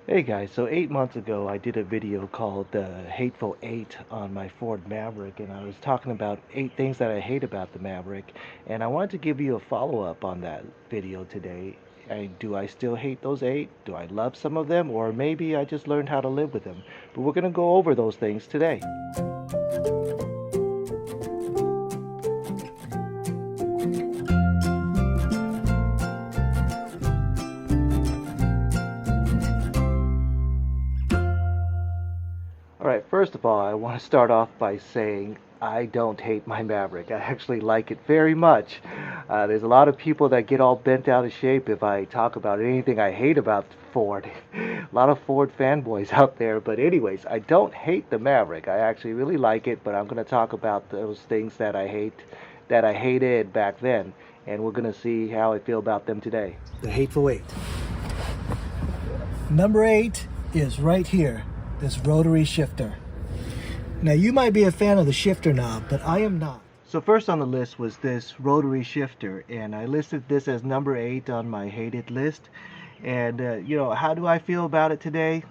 Hey guys, so 8 months ago I did a video called Hateful 8 on my Ford Maverick, and I was talking about 8 things that I hate about the Maverick, and I wanted to give you a follow-up on that video today. Do I still hate those 8? Do I love some of them? Or maybe I just learned how to live with them? But we're going to go over those things today. All right, first of all, I want to start off by saying I don't hate my Maverick. I actually like it very much. There's a lot of people that get all bent out of shape if I talk about anything I hate about Ford. A lot of Ford fanboys out there. But anyways, I don't hate the Maverick. I actually really like it, but I'm going to talk about those things that I hate, that I hated back then. And we're going to see how I feel about them today. The Hateful 8. Number 8 is right here, this rotary shifter. Now you might be a fan of the shifter knob, but I am not. So first on the list was this rotary shifter, and I listed this as number 8 on my hated list. And how do I feel about it today?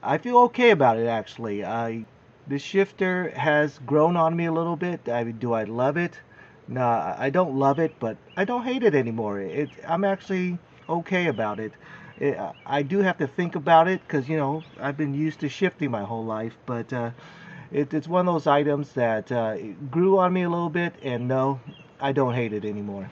I feel okay about it actually. The shifter has grown on me a little bit. Do I love it? No, I don't love it, but I don't hate it anymore. I'm actually okay about it. I do have to think about it because I've been used to shifting my whole life, but it's one of those items that it grew on me a little bit, and no, I don't hate it anymore.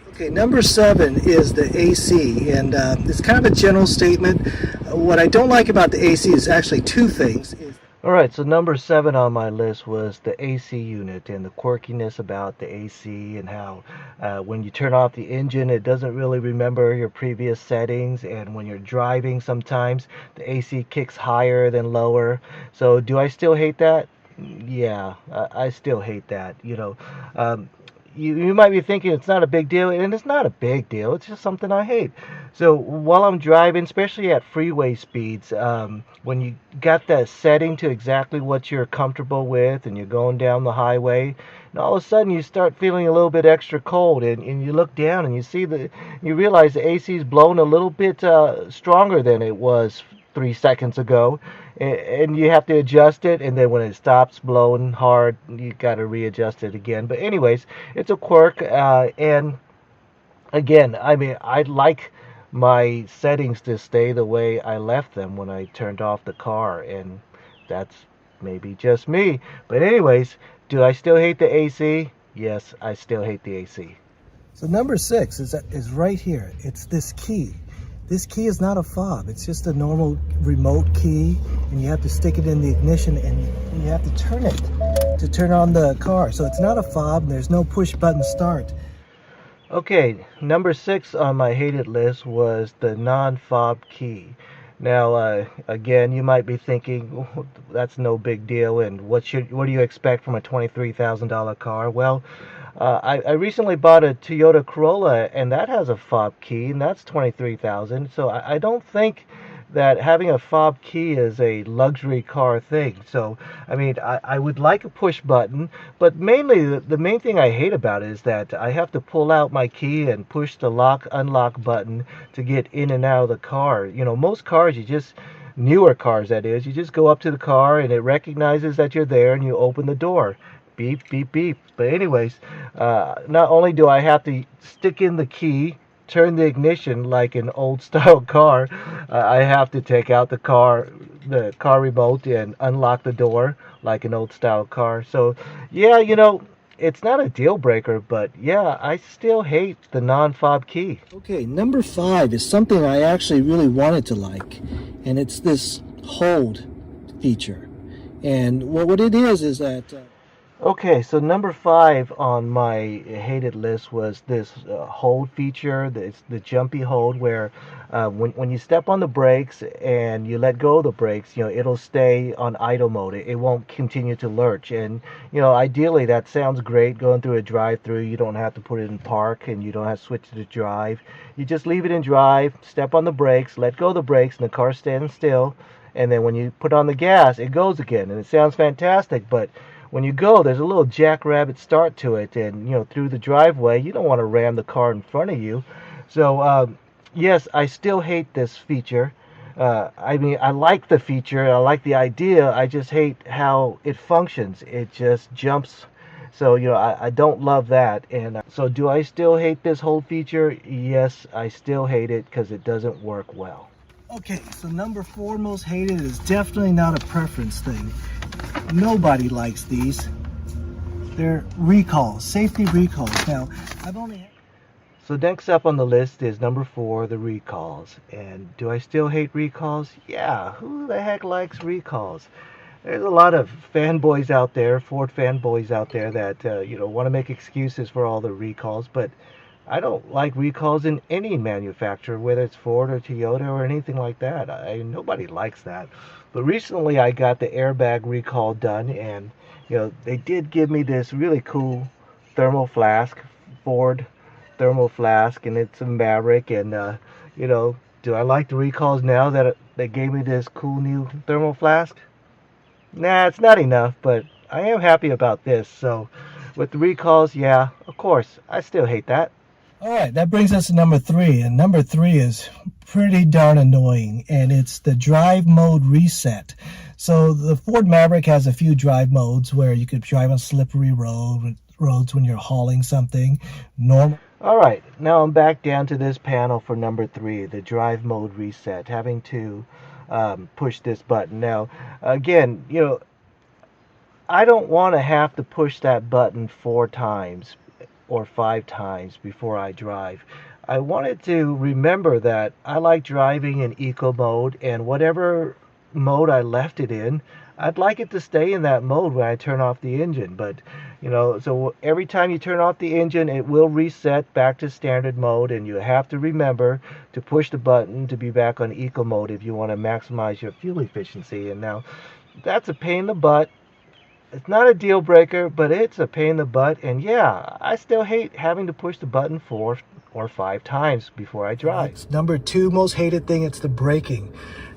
Okay, number 7 is the AC, and it's kind of a general statement. What I don't like about the AC is actually two things. Alright, so number 7 on my list was the AC unit and the quirkiness about the AC and how when you turn off the engine it doesn't really remember your previous settings, and when you're driving sometimes the AC kicks higher than lower. So do I still hate that? Yeah, I still hate that. You might be thinking it's not a big deal, and it's not a big deal. It's just something I hate. So while I'm driving, especially at freeway speeds, when you got that setting to exactly what you're comfortable with, and you're going down the highway, and all of a sudden you start feeling a little bit extra cold, and you look down and you realize the AC is blowing a little bit stronger than it was 3 seconds ago, and you have to adjust it, and then when it stops blowing hard you got to readjust it again. But anyways, it's a quirk, and again, I mean, I'd like my settings to stay the way I left them when I turned off the car, and that's maybe just me. But anyways, do I still hate the AC? Yes, I still hate the AC. So number 6 is right here. It's this key. This key is not a fob. It's just a normal remote key, and you have to stick it in the ignition, and you have to turn it to turn on the car. So it's not a fob, and there's no push button start. Okay, number 6 on my hated list was the non-fob key. Now, again, you might be thinking, "Oh, that's no big deal, and what do you expect from a $23,000 car?" Well, I recently bought a Toyota Corolla, and that has a fob key, and that's 23,000. So I don't think that having a fob key is a luxury car thing. So, I mean, I would like a push button, but mainly the main thing I hate about it is that I have to pull out my key and push the lock unlock button to get in and out of the car. Most cars, newer cars that is, you just go up to the car and it recognizes that you're there and you open the door. Beep, beep, beep. But anyways, not only do I have to stick in the key, turn the ignition like an old style car, I have to take out the car remote and unlock the door like an old style car. So yeah, it's not a deal breaker, but yeah, I still hate the non-fob key. Okay, number 5 is something I actually really wanted to like, and it's this hold feature. And what it is that Okay, so number 5 on my hated list was this hold feature. It's the Jumpy hold, where when you step on the brakes and you let go of the brakes, it'll stay on idle mode. It won't continue to lurch. And ideally that sounds great going through a drive-through. You don't have to put it in park, and you don't have to switch to drive. You just leave it in drive, step on the brakes, let go of the brakes, and the car stands still. And then when you put on the gas, it goes again, and it sounds fantastic. But when you go, there's a little jackrabbit start to it, and through the driveway, you don't want to ram the car in front of you. So Yes, I still hate this feature. I mean, I like the feature, I like the idea. I just hate how it functions. It just jumps. So, I don't love that. And so, do I still hate this whole feature? Yes, I still hate it because it doesn't work well. Okay, so number 4 most hated is definitely not a preference thing. Nobody likes these. They're recalls, safety recalls. Now, I've only... So next up on the list is number 4, the recalls. And do I still hate recalls? Yeah, who the heck likes recalls? There's a lot of fanboys out there, Ford fanboys out there that want to make excuses for all the recalls, but I don't like recalls in any manufacturer, whether it's Ford or Toyota or anything like that. Nobody likes that. But recently I got the airbag recall done, and they did give me this really cool thermal flask, Ford thermal flask, and it's a Maverick. And you know, do I like the recalls now that they gave me this cool new thermal flask? Nah, it's not enough, but I am happy about this. So, with the recalls, yeah, of course, I still hate that. All right, that brings us to number 3, and number 3 is pretty darn annoying, and it's the drive mode reset. So the Ford Maverick has a few drive modes where you could drive on slippery roads when you're hauling something. Normal. All right, now I'm back down to this panel for number 3, the drive mode reset, having to push this button. Now, again, I don't want to have to push that button 4 times or 5 times before I drive. I wanted to remember that I like driving in eco mode, and whatever mode I left it in, I'd like it to stay in that mode when I turn off the engine. But so every time you turn off the engine, it will reset back to standard mode, and you have to remember to push the button to be back on eco mode if you want to maximize your fuel efficiency. And now that's a pain in the butt. It's not a deal breaker, but it's a pain in the butt. And yeah, I still hate having to push the button 4 or 5 times before I drive. It's number 2 most hated thing. It's the braking.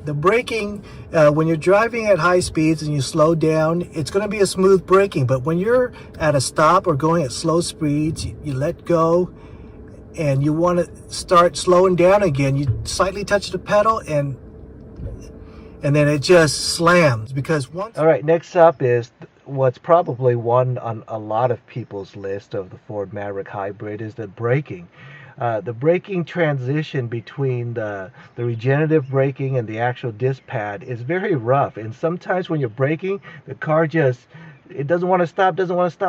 The braking, when you're driving at high speeds and you slow down, it's going to be a smooth braking. But when you're at a stop or going at slow speeds, you let go and you want to start slowing down again. You slightly touch the pedal and then it just slams because once... All right, next up is what's probably one on a lot of people's list of the Ford Maverick Hybrid is the braking. The braking transition between the regenerative braking and the actual disc pad is very rough. And sometimes when you're braking, the car it doesn't want to stop.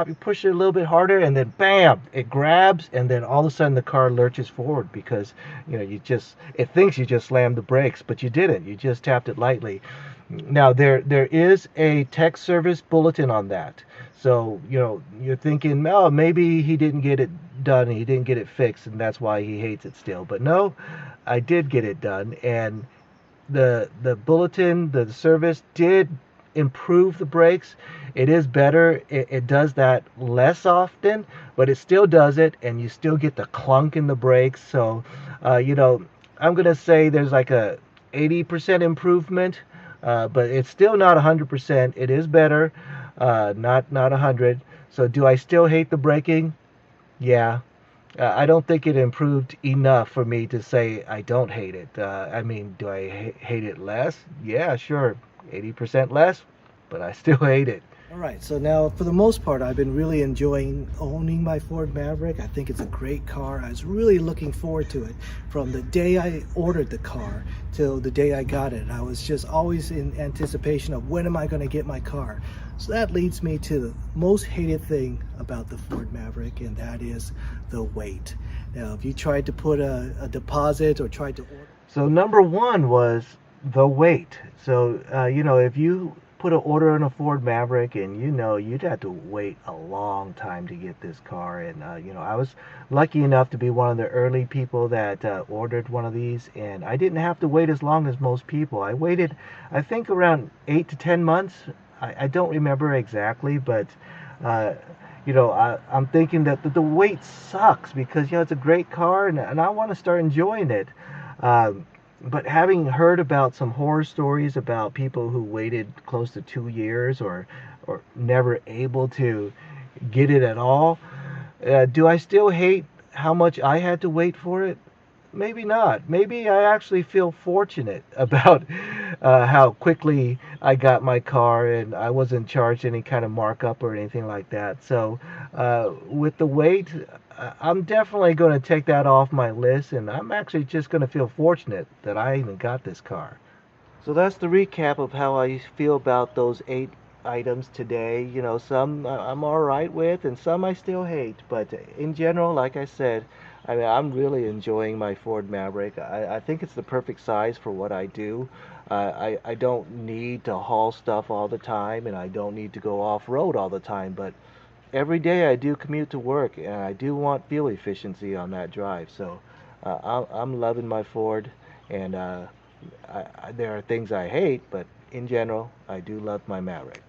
You push it a little bit harder, and then bam, it grabs, and then all of a sudden the car lurches forward because it thinks you just slammed the brakes, but you didn't. You just tapped it lightly. Now there is a tech service bulletin on that. So, you're thinking, oh, maybe he didn't get it done, he didn't get it fixed, and that's why he hates it still. But no, I did get it done, and the bulletin, the service did improve the brakes. It is better. It does that less often, but it still does it, and you still get the clunk in the brakes. So, I'm going to say there's like a 80% improvement, but it's still not 100%. It is better, not 100. So do I still hate the braking? Yeah. I don't think it improved enough for me to say I don't hate it. I mean, do I hate it less? Yeah, sure. 80% less, but I still hate it. All right, so now for the most part, I've been really enjoying owning my Ford Maverick. I think it's a great car. I was really looking forward to it from the day I ordered the car till the day I got it. I was just always in anticipation of when am I going to get my car. So that leads me to the most hated thing about the Ford Maverick, and that is the weight. Now, if you tried to put a deposit or tried to order... So number 1 was the weight. So, if you put an order on a Ford Maverick, and you'd have to wait a long time to get this car. And I was lucky enough to be one of the early people that ordered one of these, and I didn't have to wait as long as most people. I waited, I think, around 8 to 10 months. I don't remember exactly, but I'm thinking that the wait sucks because it's a great car, and I want to start enjoying it. But having heard about some horror stories about people who waited close to 2 years or never able to get it at all, do I still hate how much I had to wait for it? maybe not. Maybe I actually feel fortunate about how quickly I got my car and I wasn't charged any kind of markup or anything like that. So, with the weight, I'm definitely going to take that off my list, and I'm actually just going to feel fortunate that I even got this car. So that's the recap of how I feel about those 8 items today. You know, some I'm all right with, and some I still hate. But in general, like I said, I mean, I'm really enjoying my Ford Maverick. I think it's the perfect size for what I do. I don't need to haul stuff all the time, and I don't need to go off road all the time. But every day I do commute to work, and I do want fuel efficiency on that drive. So I'm loving my Ford, and there are things I hate, but in general, I do love my Maverick.